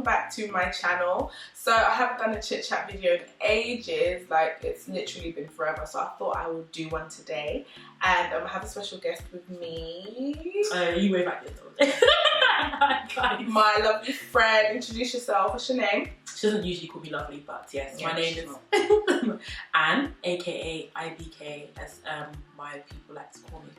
welcome back to my channel. So I haven't done a chit chat video in ages, like it's literally been forever, so I thought I would do one today. And I have a special guest with me. You wave at it. My lovely friend. Introduce yourself. What's your name? She doesn't usually call me lovely, but yes, Yeah, my name is Anne, aka IBK, as my people like to call me.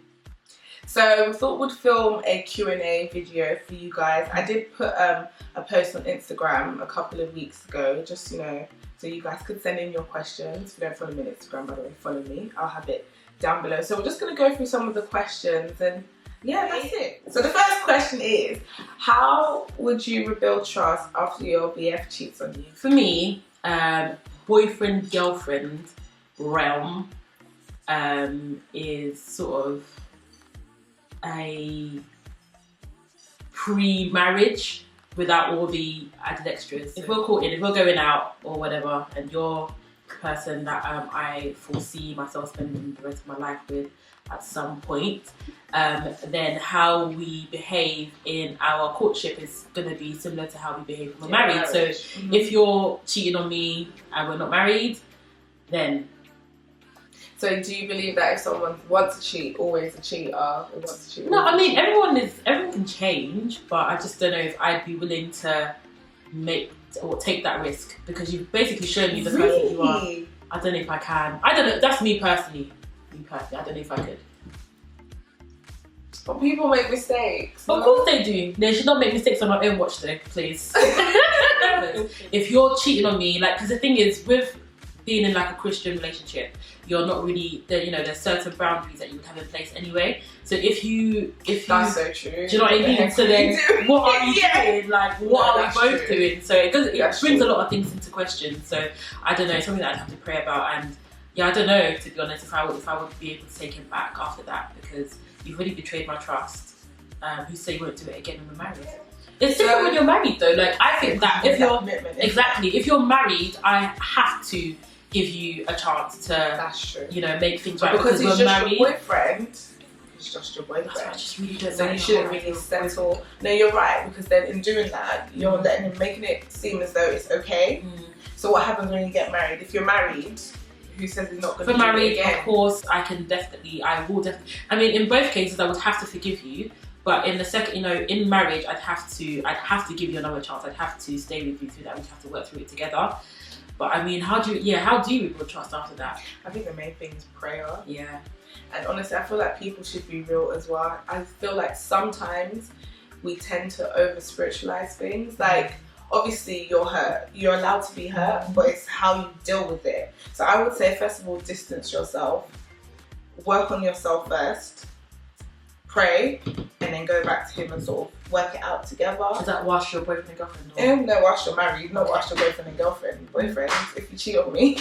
So we thought we'd film a Q&A video for you guys. I did put a post on Instagram a couple of weeks ago, just, you know, so you guys could send in your questions. If you don't follow me on Instagram, by the way, follow me. I'll have it down below. So we're just going to go through some of the questions and yeah, that's it. So the first question is, how would you rebuild trust after your BF cheats on you? For me, boyfriend, girlfriend realm is sort of a pre-marriage without all the added extras. If we're caught in, if we're going out or whatever, and you're the person that I foresee myself spending the rest of my life with at some point, then how we behave in our courtship is going to be similar to how we behave when we're married. So if you're cheating on me and we're not married, then... So do you believe that if someone wants to cheat, always a cheater, or wants to cheat? No, I mean everyone can change, but I just don't know if I'd be willing to make or take that risk, because you've basically shown me the person you are. I don't know if I can. I don't know. That's me personally. I don't know if I could. But people make mistakes. Of course they do. They should not make mistakes on my own watch, though, please. If you're cheating on me, like, because the thing is, with being in like a Christian relationship, you're not really, you know, there's certain boundaries that you would have in place anyway. So if that's so true. Do you know what I mean? So then, what are you doing? Like, what are we both doing? So it brings a lot of things into question. So I don't know, it's something that I'd have to pray about. And yeah, I don't know, to be honest, if I would be able to take him back after that, because you've really betrayed my trust. Who say you won't do it again when we're married? It's different when you're married, though. Like, I think that if you're married, I have to give you a chance to, you know, make things right, because he's we're married. Your boyfriend. He's just your boyfriend. I just really don't so you shouldn't really settle. No, you're right, because then in doing that, you're letting him, making it seem as though it's okay. So what happens when you get married? If you're married, who says he's not going to do it again? Of course, I will definitely. I mean, in both cases, I would have to forgive you. But in the second, you know, in marriage, I'd have to give you another chance. I'd have to stay with you through that. We'd have to work through it together. But I mean, how do you rebuild trust after that? I think the main thing is prayer. Yeah. And honestly, I feel like people should be real as well. I feel like sometimes we tend to over spiritualize things. Like, obviously you're hurt, you're allowed to be hurt, but it's how you deal with it. So I would say, first of all, distance yourself, work on yourself first, pray, and then go back to him and sort of work it out together. Is that whilst you're boyfriend and girlfriend? No, whilst you're married, not whilst you're boyfriend and girlfriend. Boyfriend, if you cheat on me,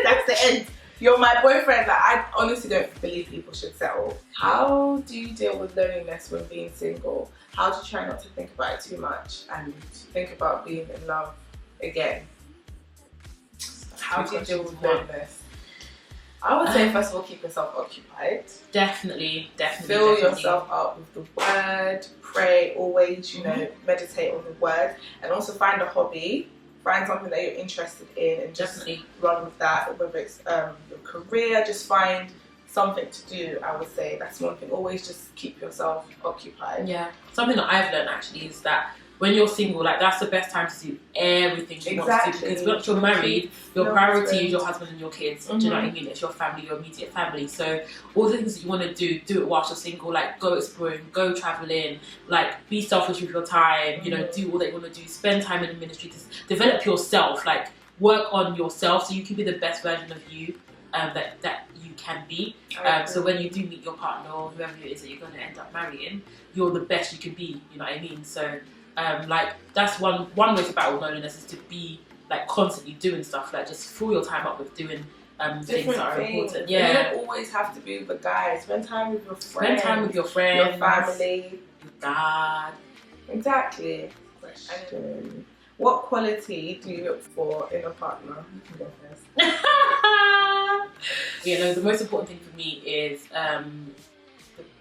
that's the end. You're my boyfriend. Like, I honestly don't believe people should settle. How do you deal with loneliness when being single? How do you try not to think about it too much and think about being in love again? How do you deal with loneliness? I would say, first of all, keep yourself occupied. Definitely. Fill yourself up with the word, pray, always, you know, meditate on the word, and also find a hobby. Find something that you're interested in and just run with that, whether it's your career, just find something to do, I would say. That's one thing. Always just keep yourself occupied. Yeah. Something that I've learned actually is that when you're single, like, that's the best time to do everything you want to do, because once you're married, your priority is your husband and your kids. Do you know what I mean? It's your family, your immediate family. So all the things that you want to do it whilst you're single. Like, go exploring, go traveling, like, be selfish with your time, you know, do all that you want to do, spend time in the ministry, to develop yourself, like, work on yourself so you can be the best version of you that you can be. So when you do meet your partner or whoever it is that you're going to end up marrying, you're the best you can be, you know what I mean? So like, that's one way to battle loneliness, is to be, like, constantly doing stuff, like, just fill your time up with doing things that are important. Yeah. You don't always have to be with the guys. Spend time with your friends. Spend time with your friends. Your family. Your dad. Exactly. Question. What quality do you look for in a partner? You can go first. Yeah, no, the most important thing for me is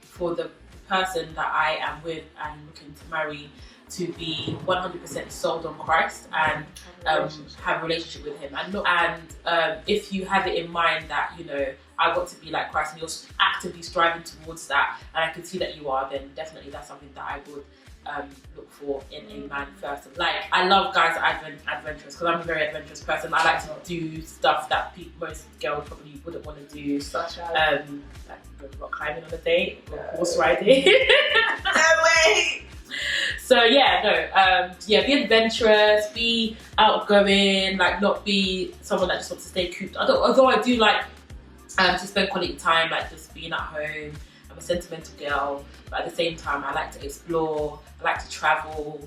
for the person that I am with and looking to marry to be 100% sold on Christ and have a relationship with him. And if you have it in mind that, you know, I want to be like Christ and you're actively striving towards that, and I can see that you are, then definitely that's something that I would look for in a man first. Like, I love guys that are adventurous, because I'm a very adventurous person. I like to do stuff that most girls probably wouldn't want to do, such as like rock climbing on a date or horse riding. No way. So yeah, be adventurous, be outgoing, like not be someone that just wants to stay cooped. Although I do like to spend quality time, like just being at home. I'm a sentimental girl, but at the same time, I like to explore. I like to travel.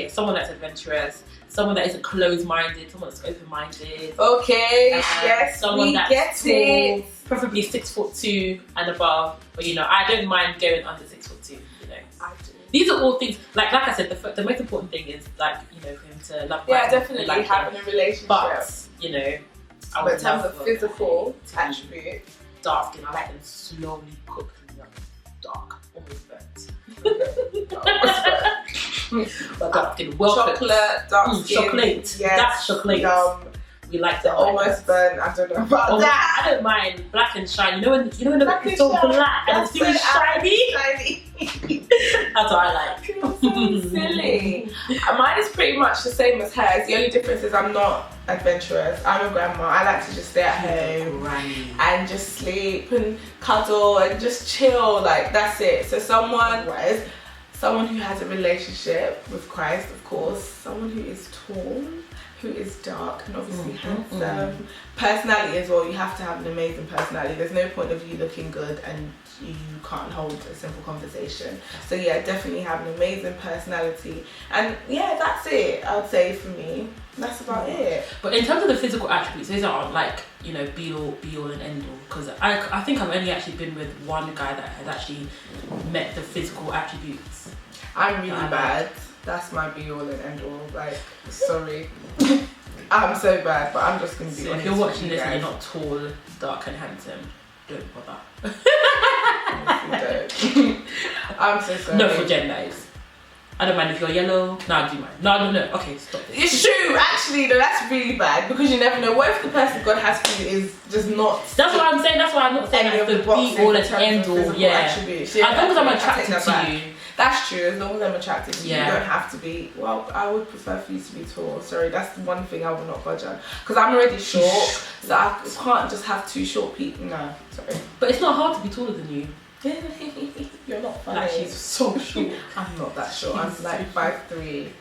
Someone that's adventurous, someone that isn't closed-minded, someone that's open-minded. Okay, yes, someone that's get tall, it. preferably 6'2" and above. But you know, I don't mind going under 6'2". You know, I do. These are all things. Like I said, the most important thing is, like, you know, for him to love. Yeah, definitely like having a relationship. But you know, in terms of physical attributes, dark skin. I like them slowly cooked and dark, almost burnt. But dark skin, well chocolate, dark skin, chocolate. Yes, that's chocolate. We like that. Almost burnt. I don't know about that. I don't mind black and shiny. You know when it's so black and it's really shiny. That's what I like. You're so silly. Mine is pretty much the same as hers. The only difference is I'm not adventurous. I'm a grandma. I like to just stay at home and just sleep and cuddle and just chill. Like, that's it. So someone who has a relationship with Christ, of course. Someone who is tall, who is dark, and obviously handsome. Personality as well. You have to have an amazing personality. There's no point of you looking good and you can't hold a simple conversation. So yeah, definitely have an amazing personality. And yeah, that's it, I would say, for me. That's about it. But in terms of the physical attributes, those aren't like, you know, be all and end all. Because I think I've only actually been with one guy that has actually met the physical attributes. I'm really bad. That's my be all and end all. Like, sorry. I'm so bad, but I'm just gonna be honest. If you're watching this and you're not tall, dark and handsome, don't bother. Don't. I'm so sorry. No, for genders. I don't mind if you're yellow. No, I do mind. No. Okay, stop. It's true. Actually, no, that's really bad, because you never know. What if the person God has for you is just not? That's what I'm saying. That's why I'm not saying I have to be all and end all. Yeah. As long as I'm attracted to you. That's true. As long as I'm attracted to you, yeah. You don't have to be. Well, I would prefer for you to be tall. Sorry, that's the one thing I will not budge on, because I'm already short, so I can't just have two short people. No, sorry. But it's not hard to be taller than you. You're not funny. Like, she's so short. I'm not that short. I'm like 5'3".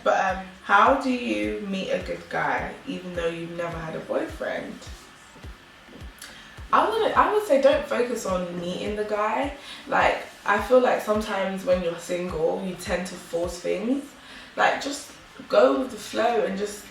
But how do you meet a good guy even though you've never had a boyfriend? I would say don't focus on meeting the guy. Like, I feel like sometimes when you're single, you tend to force things. Like, just go with the flow and just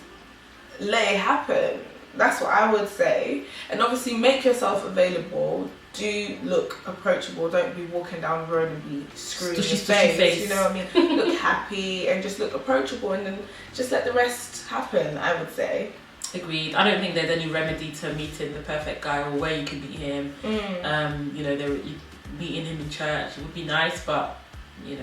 let it happen. That's what I would say. And obviously make yourself available. Do look approachable. Don't be walking down the road and be screwing your face. You know what I mean? Look happy and just look approachable, and then just let the rest happen, I would say. Agreed. I don't think there's any remedy to meeting the perfect guy or where you can meet him. You know, meeting him in church, it would be nice, but you know,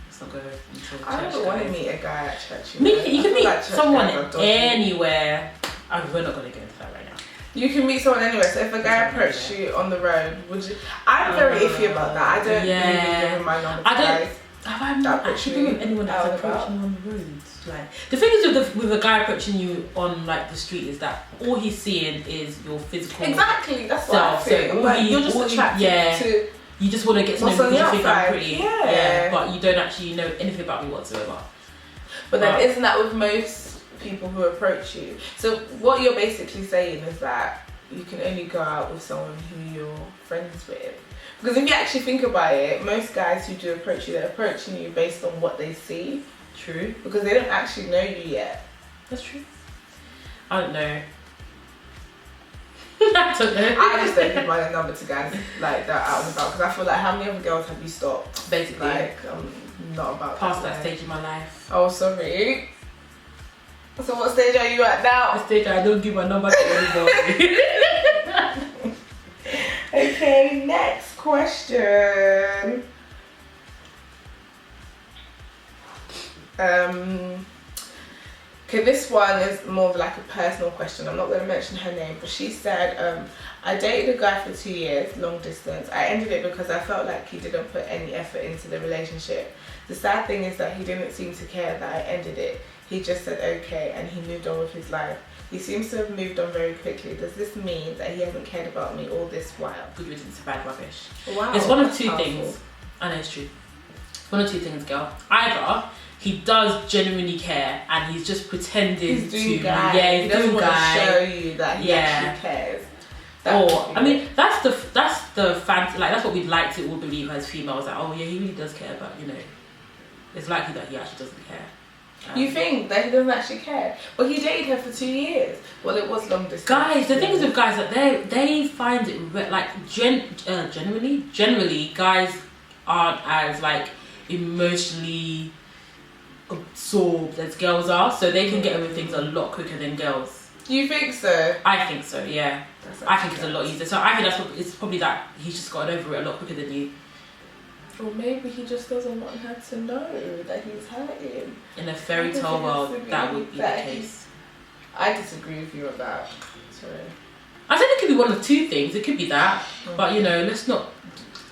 let's not go into church. I don't want to meet a guy at church. You can meet someone anywhere. We're not going to go into that right now. You can meet someone anywhere. So if a guy approached you on the road, would you? I'm very iffy about that. I don't really give him my number to guys. Have I not actually been with anyone that's approaching on the road? Like, the thing is with a guy approaching you on like the street is that all he's seeing is your physical. Exactly, that's what I feel. So like, you're just attracted to. You just want to get to know me because you think I'm pretty. Yeah. But you don't actually know anything about me whatsoever. But then isn't that with most people who approach you? So what you're basically saying is that you can only go out with someone who you're friends with. Because if you actually think about it, most guys who do approach you, they're approaching you based on what they see. True. Because they don't actually know you yet. That's true. I don't know. I don't know. I just don't give my number to guys like that out and about, because I feel like, how many other girls have you stopped? Basically. Like, I'm not about past that stage in my life. Oh, sorry. So what stage are you at now? The stage I don't give my number to anybody. Okay, next question. Okay, this one is more of like a personal question. I'm not going to mention her name, but she said, I dated a guy for 2 years, long distance. I ended it because I felt like he didn't put any effort into the relationship. The sad thing is that he didn't seem to care that I ended it. He just said okay and he moved on with his life. He seems to have moved on very quickly. Does this mean that he hasn't cared about me all this while? Good riddance to bad rubbish. Wow. It's one of two things. I know it's true. It's one of two things, girl. Either he does genuinely care and he's just pretending he's doing to. Guy. Yeah, he doesn't want to show you that he actually cares. Or I mean, that's the fancy. Like that's what we'd like to all believe as females. That oh yeah, he really does care, but you know, it's likely that he actually doesn't care. You think that he doesn't actually care? Well, he dated her for 2 years. Well, it was long distance. Guys, the thing is with guys that they find it like generally guys aren't as like emotionally absorbed as girls are, so they can get over things a lot quicker than girls. You think so? I think so. Yeah, I think it's a lot easier. So I think it's probably that he's just gotten over it a lot quicker than you. Or maybe he just doesn't want her to know that he's hurting. In a fairy tale world, that would be the case. I disagree with you on that. Sorry. I think it could be one of two things. It could be that, but you know, let's not.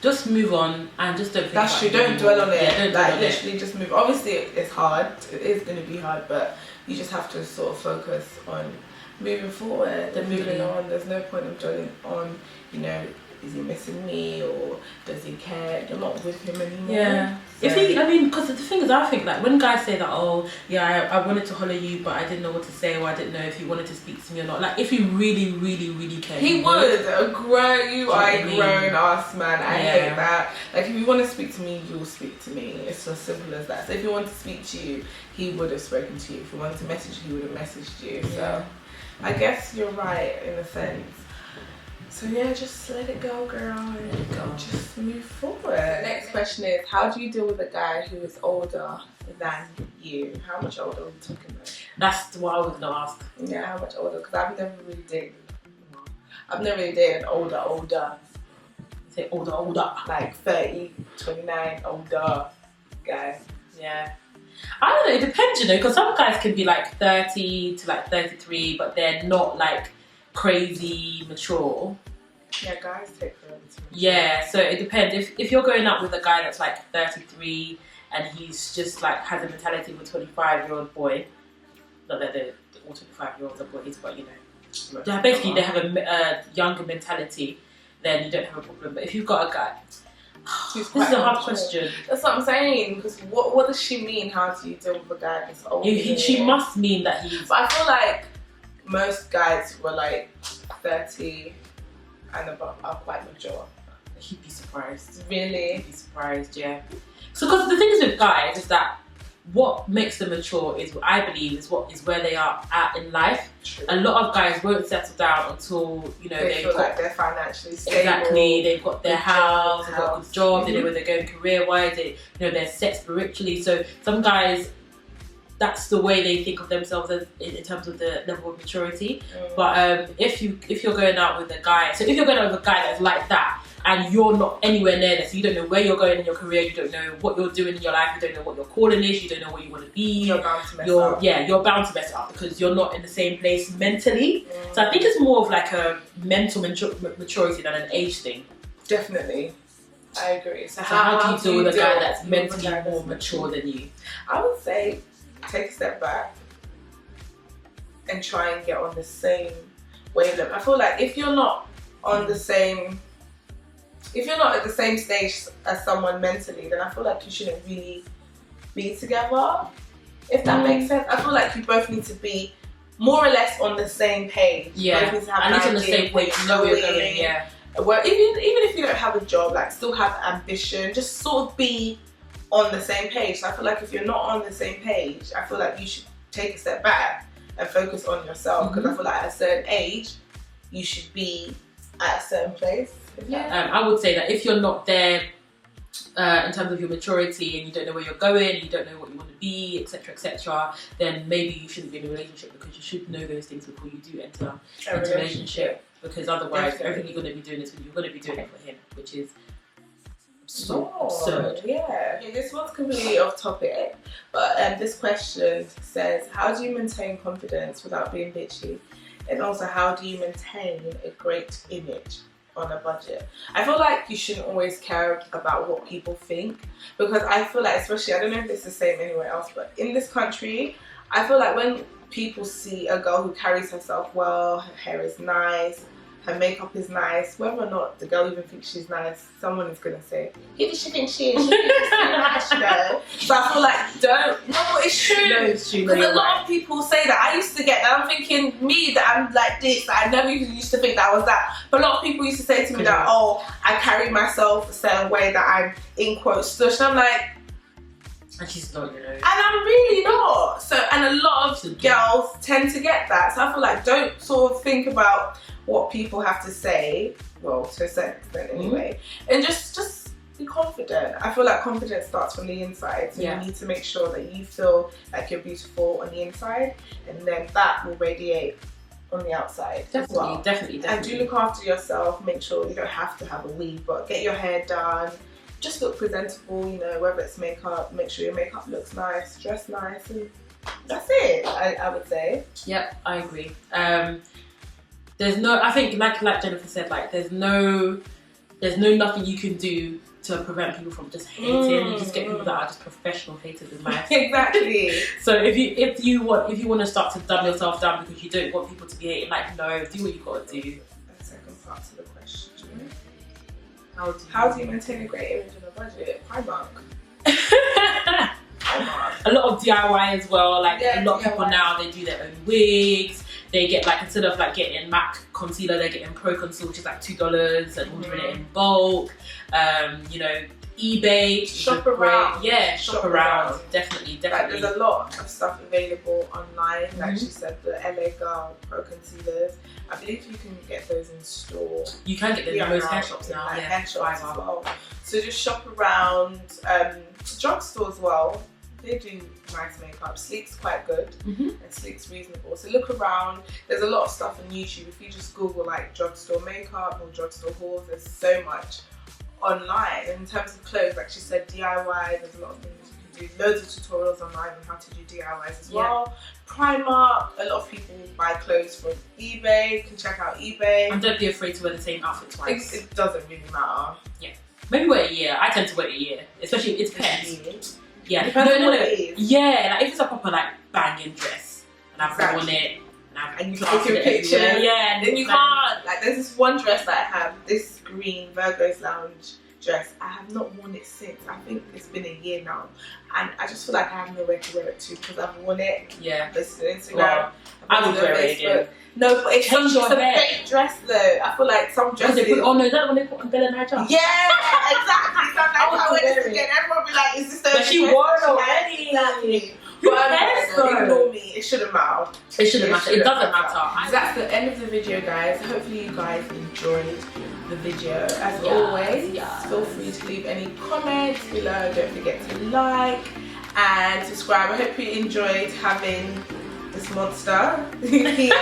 Just move on and just don't think That's about true, it. don't dwell on it. Yeah, don't dwell on literally just move. Obviously, it's hard. It is going to be hard, but you just have to sort of focus on moving forward and moving on. There's no point of dwelling on, you know, is he missing me or does he care? You're not with him anymore. Yeah. So. Because the thing is, I think like when guys say that, oh yeah, I wanted to holler you, but I didn't know what to say, or I didn't know if you wanted to speak to me or not. Like if you really, really, really care, he would. A grown ass man. I hate that. Like if you want to speak to me, you'll speak to me. It's as simple as that. So if he wanted to speak to you, he would have spoken to you. If he wanted to message you, he would have messaged you. So I guess you're right in a sense. So yeah, just let it go, girl. Let it go. Just move forward. The next question is, how do you deal with a guy who is older than you? How much older are we talking about? That's what I was gonna ask. Yeah, how much older? Because I've never really dated an older. Say older. Like 30, 29, older guy. Yeah. I don't know, it depends, you know, because some guys can be like 30 to like 33, but they're not like crazy mature. Yeah, guys take forever to mature. Yeah, so it depends. If you're going out with a guy that's like 33 and he's just like has a mentality of a 25-year-old boy, not that all 25-year-olds are boys, but you know, basically they have a younger mentality, then you don't have a problem. But if you've got a guy, this is a hard question. That's what I'm saying, because what does she mean? How do you deal with a guy that's older? She must mean that he's... But I feel like most guys were like 30 and above are quite mature. He'd be surprised. Really? He'd be surprised, yeah. So, because the thing is with guys is that what makes them mature is, I believe, is where they are at in life. True. A lot of guys won't settle down until, you know, they feel like they're financially stable. Exactly, they've got their house, they've got a good job, they know where they're going career-wise, they're set spiritually. So some guys, that's the way they think of themselves as, in terms of the level of maturity. But if you're going out with a guy, so if you're going out with a guy that's like that, and you're not anywhere near there, so you don't know where you're going in your career, you don't know what you're doing in your life, you don't know what your calling is, you don't know what you want to be. You're bound to mess up. Yeah, you're bound to mess up because you're not in the same place mentally. So I think it's more of like a mental maturity than an age thing. Definitely. I agree. So how do you deal with a guy that's mentally more mature than you? I would say take a step back and try and get on the same wavelength. I feel like if you're not at the same stage as someone mentally, then I feel like you shouldn't really be together. If that makes sense. I feel like you both need to be more or less on the same page. Yeah, at least on the same page, you know where you're going, yeah. Well, even if you don't have a job, like still have ambition, just sort of be on the same page. So I feel like if you're not on the same page, I feel like you should take a step back and focus on yourself, because I feel like at a certain age, you should be at a certain place. Yeah. I would say that if you're not there in terms of your maturity and you don't know where you're going, you don't know what you want to be, etc., then maybe you shouldn't be in a relationship, because you should know those things before you do enter into a relationship. Because otherwise, everything you're going to be doing is you're going to be doing it for him, which is absurd. Yeah. Okay, this one's completely off topic, but this question says, how do you maintain confidence without being bitchy? And also, how do you maintain a great image on a budget? I feel like you shouldn't always care about what people think, because I feel like, especially, I don't know if it's the same anywhere else, but in this country, I feel like when people see a girl who carries herself well, her hair is nice, her makeup is nice, whether or not the girl even thinks she's nice, someone is going to say, who does she think she is? She thinks she's nice, you know? So I feel like, no, it's true. No, it's true. Because a lot of people say that. I used to get that. I'm thinking, me, that I'm like this, that I never even used to think that I was that. But a lot of people used to say to me that, oh, I carry myself a certain way, that I'm, in quotes, stush. And I'm like, and she's not, you know. and I'm really not. So, and a lot of girls tend to get that. So I feel like, don't sort of think about what people have to say, well, to a certain extent anyway, and just be confident. I feel like confidence starts from the inside, so you need to make sure that you feel like you're beautiful on the inside, and then that will radiate on the outside as well. Definitely. And do look after yourself. Make sure you don't have to have a weave, but get your hair done. Just look presentable, you know, whether it's makeup, make sure your makeup looks nice, dress nice, and that's it, I would say. Yep, I agree. There's no, I think like Jennifer said, like there's no nothing you can do to prevent people from just hating. You just get people that are just professional haters in life. Exactly. So if you want to start to dumb yourself down because you don't want people to be hating, like, no, do what you gotta do. The second part to the question. How do you maintain a great image on a budget? Primark. A lot of DIY as well. Like a lot of DIY. people now, they do their own wigs. They get, like, instead of like getting MAC concealer, they're getting Pro Conceal, which is like $2, and ordering it in bulk. You know, eBay. Shop around. Yeah, shop around. Definitely. Like, there's a lot of stuff available online. Like she said, the LA Girl Pro Concealers. I believe you can get those in store. You can get them in most hair shops now. Like hair shops as well. So just shop around. Drugstore as well. They do nice makeup. Sleek's quite good, and Sleek's reasonable. So look around. There's a lot of stuff on YouTube. If you just Google like drugstore makeup or drugstore hauls, there's so much online. And in terms of clothes, like she said, DIY. There's a lot of things you can do. Loads of tutorials online on how to do DIYs as well. Primark. A lot of people buy clothes from eBay. You can check out eBay. And don't be afraid to wear the same outfit twice. It doesn't really matter. Yeah. Maybe wear a year. I tend to wear a year, especially if it's pets. Yeah, depends on what it is. Yeah, like if it's a proper like banging dress and I've worn it and you can take your picture, and then you can't. Like there's this one dress that I have, this green Virgo's Lounge dress. I have not worn it since. I think it's been a year now, and I just feel like I have nowhere to wear it to because I've worn it. Yeah, this is Instagram. Well, I would wear it again. No, but it's Change such a your hair. fake dress though. I feel like some dresses. Oh no, is that when they put on Bella Niger? Yeah, exactly. Sometimes I wear this again. Everyone be like, "Is this the?" But she wore it already. Exactly. Who cares though? Ignore me. It shouldn't matter. It shouldn't matter. It doesn't matter. That's the end of the video, guys. Hopefully you guys enjoyed the video. As always, feel free to leave any comments below. Don't forget to like and subscribe. I hope you enjoyed having this monster here.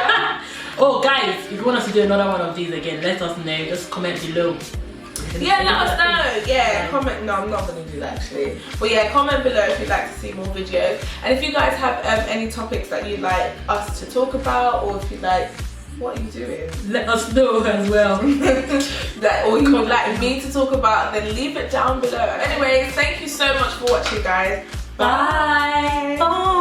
Oh guys, if you want us to do another one of these again, let us know. Just comment below. Yeah, let us know. Yeah, comment. No, I'm not going to do that actually. But yeah, comment below if you'd like to see more videos. And if you guys have any topics that you'd like us to talk about, or if you'd like, what are you doing? Let us know as well. Or you would like me to talk about, then leave it down below. Anyways, thank you so much for watching, guys. Bye. Bye.